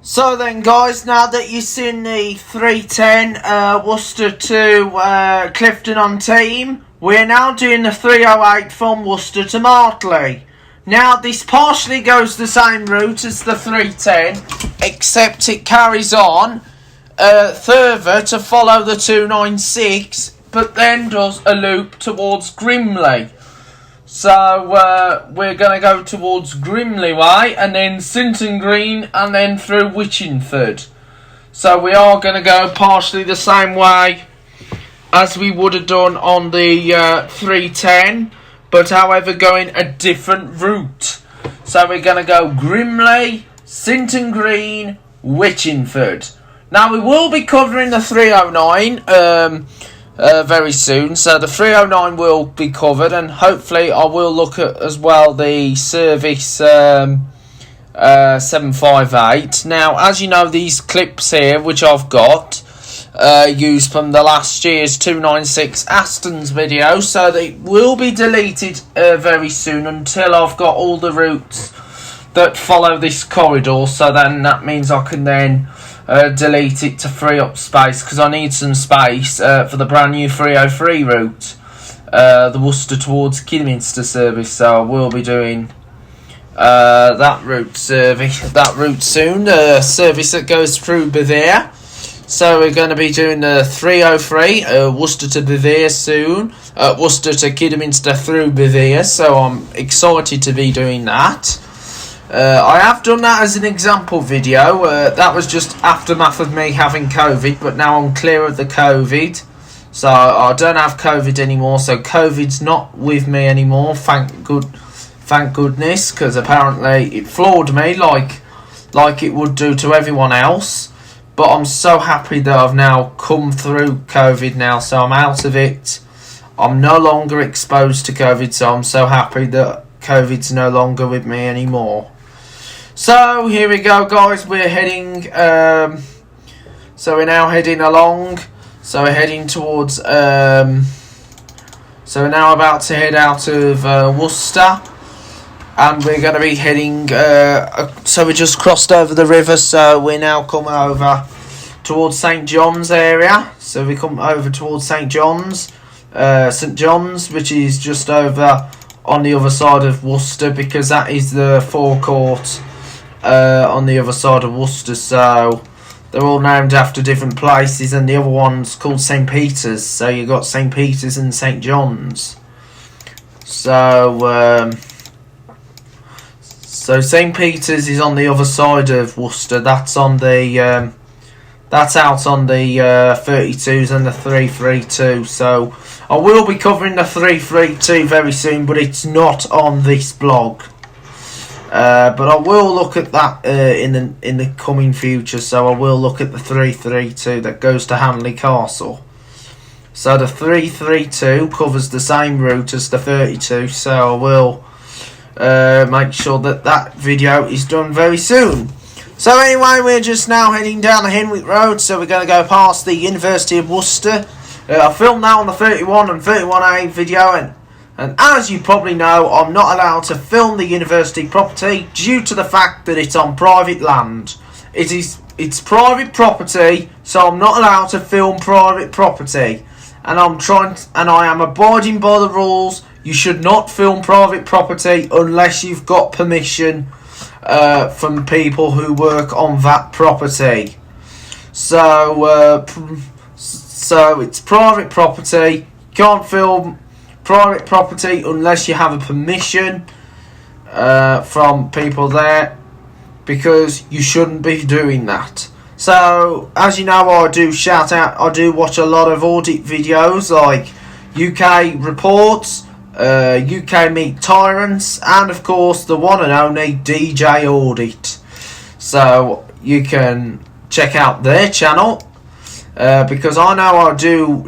So then guys, now that you've seen the 310 Worcester to Clifton on team, we're now doing the 308 from Worcester to Martley. Now this partially goes the same route as the 310, except it carries on further to follow the 296, but then does a loop towards Grimley. So we're going to go towards Grimley Way and then Sinton Green and then through Witchingford. So we are going to go partially the same way as we would have done on the 310, but however going a different route. So we're going to go Grimley, Sinton Green, Witchingford. Now we will be covering the 309 very soon, so the 309 will be covered, and hopefully I will look at as well the service 758. Now, as you know, these clips here which I've got used from the last year's 296 Aston's video, so they will be deleted very soon until I've got all the routes that follow this corridor. So then that means I can then delete it to free up space, because I need some space for the brand new 303 route, the Worcester towards Kidderminster service. So I will be doing that route soon, the service that goes through Bevere. So we're going to be doing the 303 Worcester to Bevere soon, Worcester to Kidderminster through Bevere. So I'm excited to be doing that. I have done that as an example video. That was just aftermath of me having COVID, but now I'm clear of the COVID. So I don't have COVID anymore, so COVID's not with me anymore, thank goodness, because apparently it floored me like it would do to everyone else. But I'm so happy that I've now come through COVID now, so I'm out of it. I'm no longer exposed to COVID, so I'm so happy that COVID's no longer with me anymore. So here we go, guys. We're heading. So we're now heading along. So we're heading towards. So we're now about to head out of Worcester, and we're going to be heading. So we just crossed over the river. So we're now coming over towards St John's area. So we come over towards St John's, which is just over on the other side of Worcester, because that is the forecourt on the other side of Worcester. So they're all named after different places, and the other one's called St Peter's. So you got St Peter's and St John's. So St Peter's is on the other side of Worcester. That's on the that's out on the 32s and the 332. So I will be covering the 332 very soon, but it's not on this blog. But I will look at that in the coming future. So I will look at the 332 that goes to Hanley Castle. So the 332 covers the same route as the 32. So I will make sure that video is done very soon. So anyway, we're just now heading down the Henwick Road. So we're going to go past the University of Worcester. I filmed that on the 31 and 31A video, and as you probably know, I'm not allowed to film the university property due to the fact that it's on private land. It's private property, so I'm not allowed to film private property. And I am abiding by the rules. You should not film private property unless you've got permission from people who work on that property. So it's private property. You can't film private property unless you have a permission from people there, because you shouldn't be doing that. So as you know, I do watch a lot of audit videos like UK Reports, UK Meet Tyrants, and of course the one and only DJ Audit. So you can check out their channel, because I know I do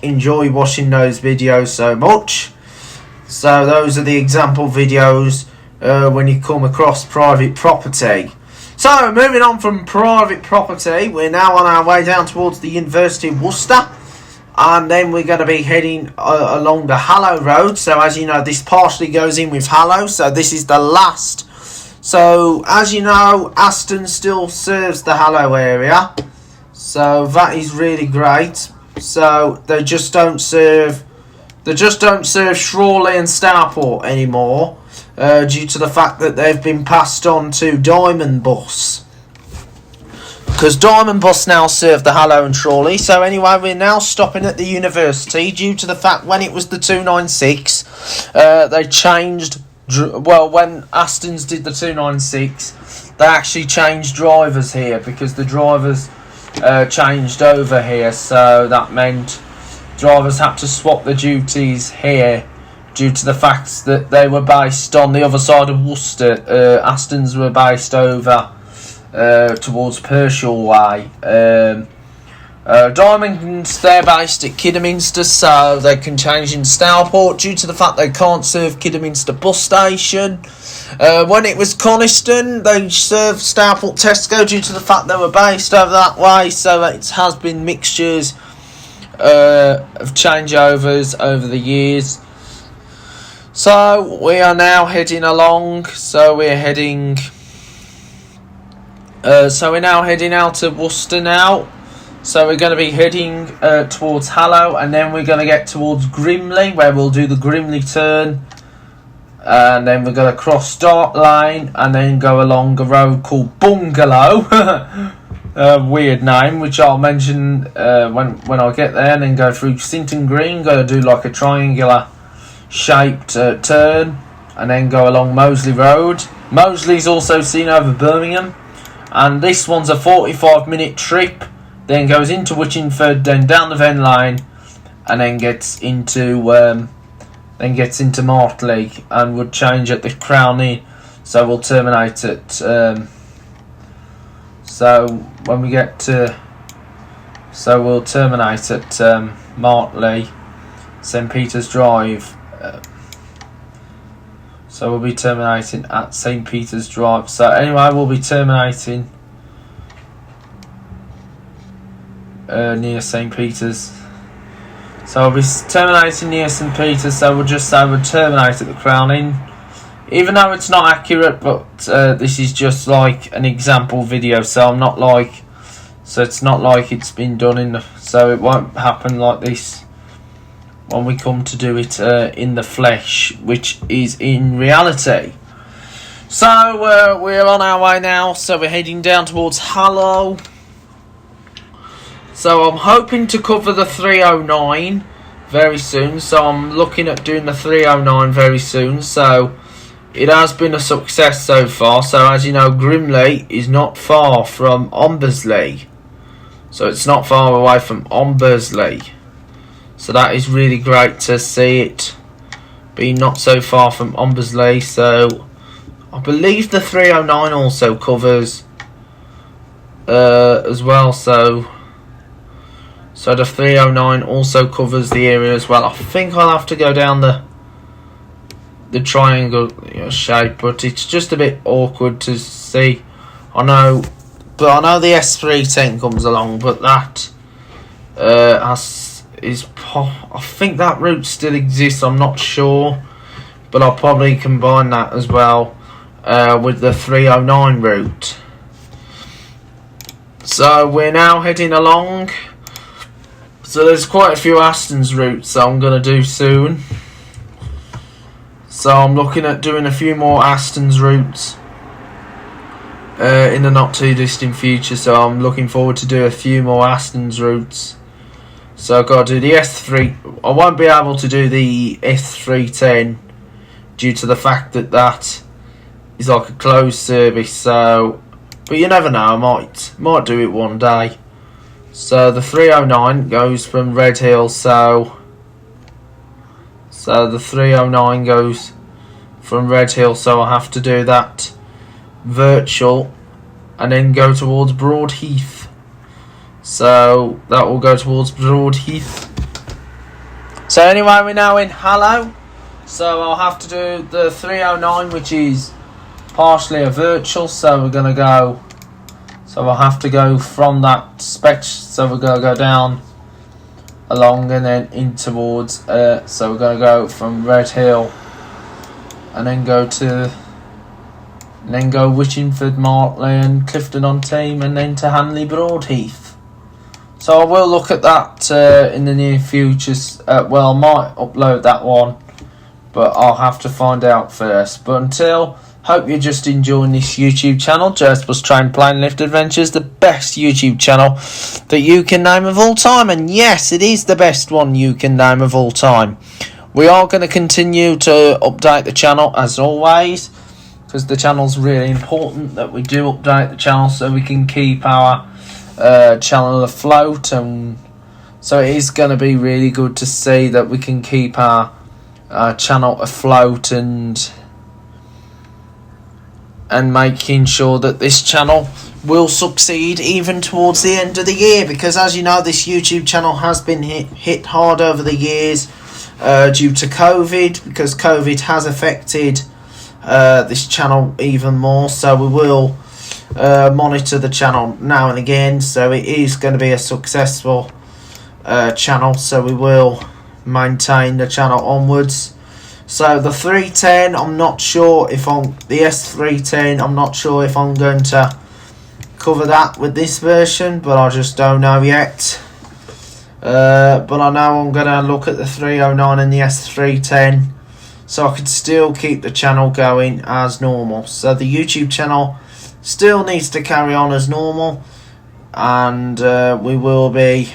enjoy watching those videos so much. So those are the example videos when you come across private property. So moving on from private property, we're now on our way down towards the University of Worcester, and then we're going to be heading along the Hallow Road. So as you know, this partially goes in with Hallow, so this is the last So as you know, Aston still serves the Harlow area, so that is really great. So they just don't serve Shrawley and Stourport anymore, due to the fact that they've been passed on to Diamond Bus. Because Diamond Bus now serve the Harlow and Shrawley. So anyway, we're now stopping at the university due to the fact when it was the 296, they changed. Well, when Aston's did the 296, they actually changed drivers here because the drivers changed over here. So that meant drivers had to swap the duties here due to the fact that they were based on the other side of Worcester. Aston's were based over towards Pershall Way. Diamonds, they're based at Kidderminster, so they can change in Stourport due to the fact they can't serve Kidderminster bus station. When it was Coniston, they served Stourport Tesco due to the fact they were based over that way, so it has been mixtures of changeovers over the years. So we are now heading along, we're now heading out of Worcester now. So we're going to be heading towards Harlow, and then we're going to get towards Grimley, where we'll do the Grimley turn, and then we're going to cross Dart Lane, and then go along a road called Bungalow, weird name, which I'll mention when I get there, and then go through Sinton Green, go to do like a triangular shaped turn, and then go along Moseley Road. Moseley's also seen over Birmingham, and this one's a 45-minute trip. Then goes into Witchingford, then down the Venn Lane, and then gets into Martley, and would change at the Crown Inn. So we'll terminate at. We'll terminate at Martley, St Peter's Drive. So we'll be terminating at St Peter's Drive. So anyway, we'll be terminating near St Peter's. So I'll be terminating near St Peter's, so we'll just say we'll terminate at the Crown Inn. Even though it's not accurate, but this is just like an example video, so it's not like it's been done so it won't happen like this when we come to do it in the flesh, which is in reality. So we're on our way now, so we're heading down towards Harlow. So I'm hoping to cover the 309 very soon. So I'm looking at doing the 309 very soon. So it has been a success so far. So as you know, Grimley is not far from Ombersley. So it's not far away from Ombersley. So that is really great to see it being not so far from Ombersley. So I believe the 309 also covers as well. So the 309 also covers the area as well. I think I'll have to go down the triangle shape, but it's just a bit awkward to see. I know the S310 comes along, but that I think that route still exists. I'm not sure, but I'll probably combine that as well with the 309 route. So we're now heading along. So there's quite a few Aston's routes that I'm going to do soon. So I'm looking at doing a few more Aston's routes in the not too distant future. So I'm looking forward to do a few more Aston's routes. So I've got to do the S3. I won't be able to do the S310 due to the fact that is like a closed service. So, but you never know. I might do it one day. So the 309 goes from Red Hill, so the 309 goes from Red Hill, so I have to do that virtual and then go towards Broadheath. So that will go towards Broadheath. So anyway, we're now in Harlow, so I'll have to do the 309, which is partially a virtual, so we're going to go. So I'll have to go from that spec. So we're going to go down along and then in towards. So we're going to go from Red Hill and then go to and then go Witchingford, Martley and Clifton-on-Tame, and then to Hanley Broadheath. So I will look at that in the near future. Well, I might upload that one, but I'll have to find out first. But until, hope you're just enjoying this YouTube channel, Just Bus Train Plane Lift Adventures, the best YouTube channel that you can name of all time. And yes, it is the best one you can name of all time. We are going to continue to update the channel as always, because the channel's really important that we do update the channel so we can keep our channel afloat. And so it is going to be really good to see that we can keep our channel afloat and making sure that this channel will succeed even towards the end of the year, because as you know, this YouTube channel has been hit hard over the years due to COVID, because COVID has affected this channel even more. So we will monitor the channel now and again, so it is going to be a successful channel, so we will maintain the channel onwards. So the 310, I'm not sure if the S310, I'm not sure if I'm going to cover that with this version, but I just don't know yet. But I know I'm going to look at the 309 and the S310, so I could still keep the channel going as normal. So the YouTube channel still needs to carry on as normal, and we will be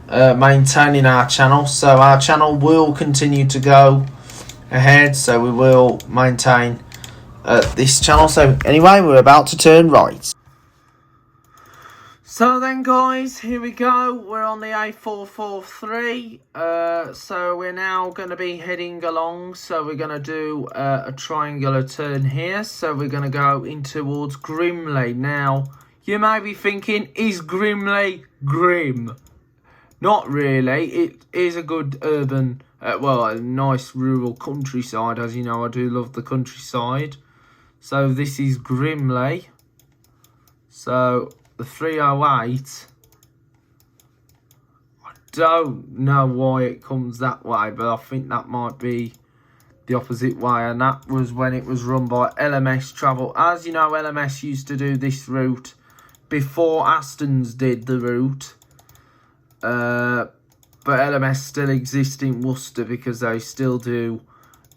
maintaining our channel. So our channel will continue to go ahead, so we will maintain this channel. So anyway, we're about to turn right. So then guys, here we go, we're on the A443, so we're now going to be heading along. So we're going to do a triangular turn here, so we're going to go in towards Grimley. Now, you may be thinking, is Grimley grim? Not really, it is a good urban, well, a nice rural countryside. As you know, I do love the countryside. So this is Grimley. So the 308, I don't know why it comes that way, but I think that might be the opposite way, and that was when it was run by LMS Travel. As you know, LMS used to do this route before Aston's did the route, but LMS still exists in Worcester because they still do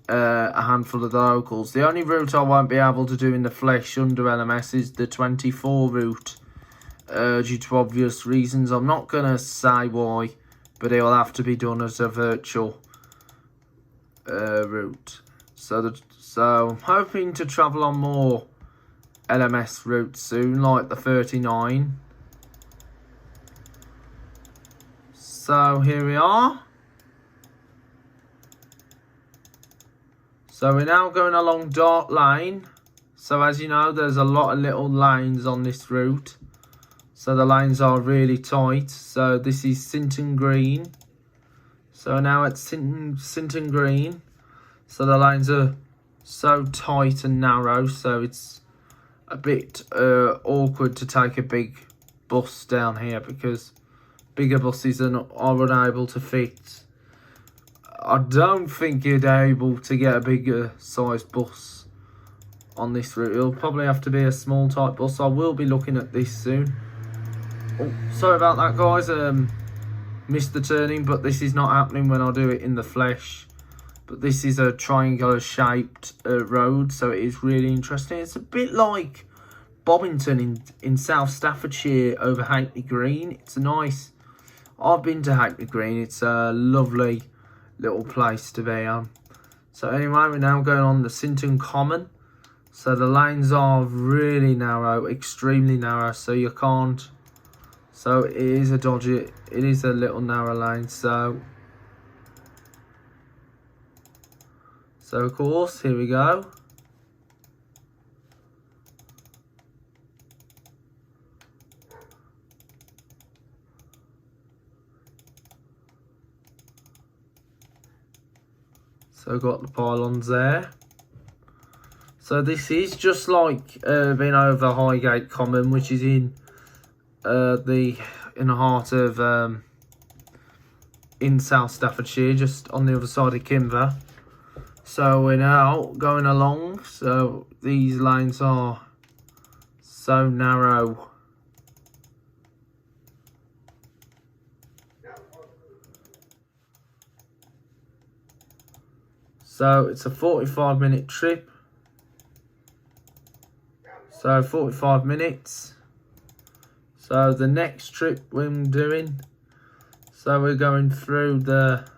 a handful of the locals. The only route I won't be able to do in the flesh under LMS is the 24 route, due to obvious reasons. I'm not going to say why, but it will have to be done as a virtual route. So I'm hoping to travel on more LMS routes soon, like the 39. So here we are. So we're now going along Dart Lane. So as you know, there's a lot of little lanes on this route. So the lanes are really tight. So this is Sinton Green. So now it's Sinton Green. So the lanes are so tight and narrow. So it's a bit awkward to take a big bus down here, because bigger buses are unable to fit. I don't think you'd be able to get a bigger sized bus on this route. It'll probably have to be a small type bus. I will be looking at this soon. Oh, sorry about that, guys. Missed the turning, but this is not happening when I do it in the flesh. But this is a triangular shaped road, so it is really interesting. It's a bit like Bobbington in South Staffordshire over Hackney Green. It's a nice, I've been to Hackney Green. It's a lovely little place to be on. So anyway, we're now going on the Sinton Common. So the lanes are really narrow, extremely narrow, so you can't. So it is a dodgy, it is a little narrow lane. So of course, here we go. So got the pylons there. So this is just like being over Highgate Common, which is in the heart of in South Staffordshire, just on the other side of Kimber. So we're now going along. So these lanes are so narrow. So it's a 45-minute trip. So 45 minutes. So the next trip we're doing, so we're going through the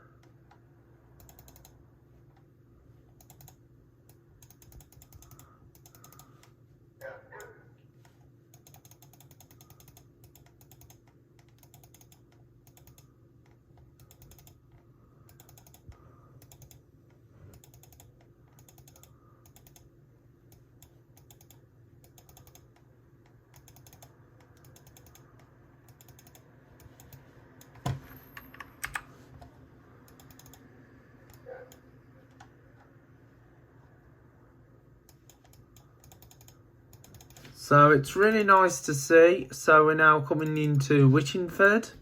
so it's really nice to see. So we're now coming into Witchingford.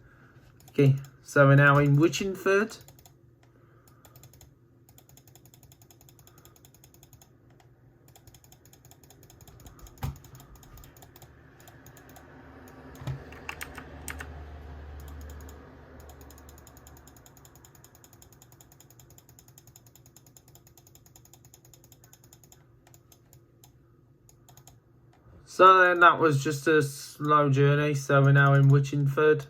Okay, so we're now in Witchingford. So then that was just a slow journey. So we're now in Witchingford.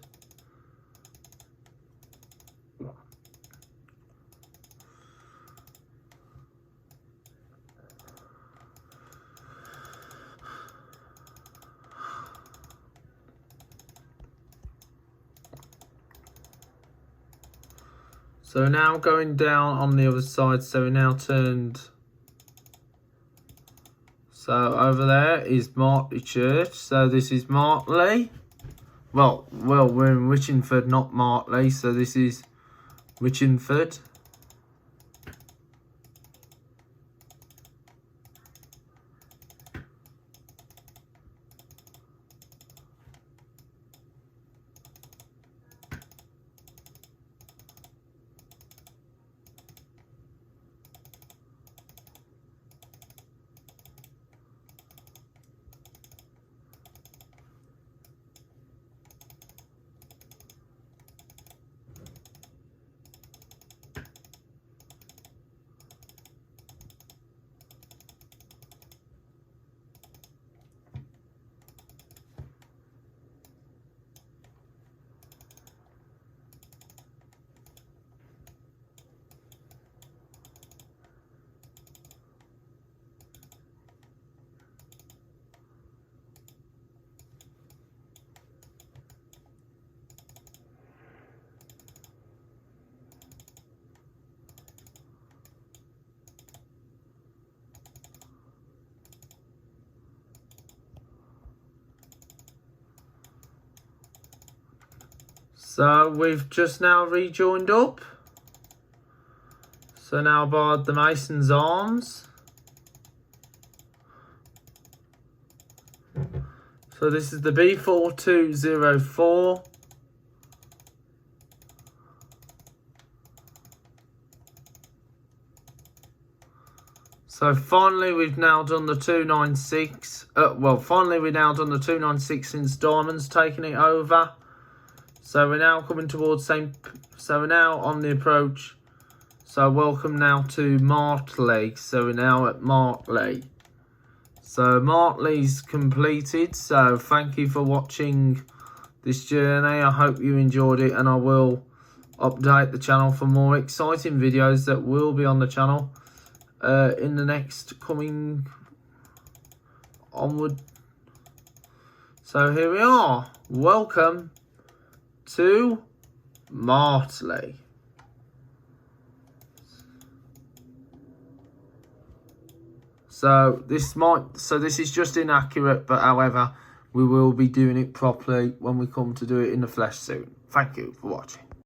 So now going down on the other side. So we now turned. So over there is Martley Church. So this is Martley. Well, we're in Witchingford, not Martley. So this is Witchingford. So we've just now rejoined up. So now by the Mason's Arms. So this is the B4204. So finally we've now done the 296. Finally we've now done the 296 since Diamond's taken it over. So we're now coming towards St. So we're now on the approach. So welcome now to Martley. So we're now at Martley. So Martley's completed. So thank you for watching this journey. I hope you enjoyed it, and I will update the channel for more exciting videos that will be on the channel in the next coming onward. So here we are. Welcome to Martley. So this is just inaccurate, but however, we will be doing it properly when we come to do it in the flesh soon. Thank you for watching.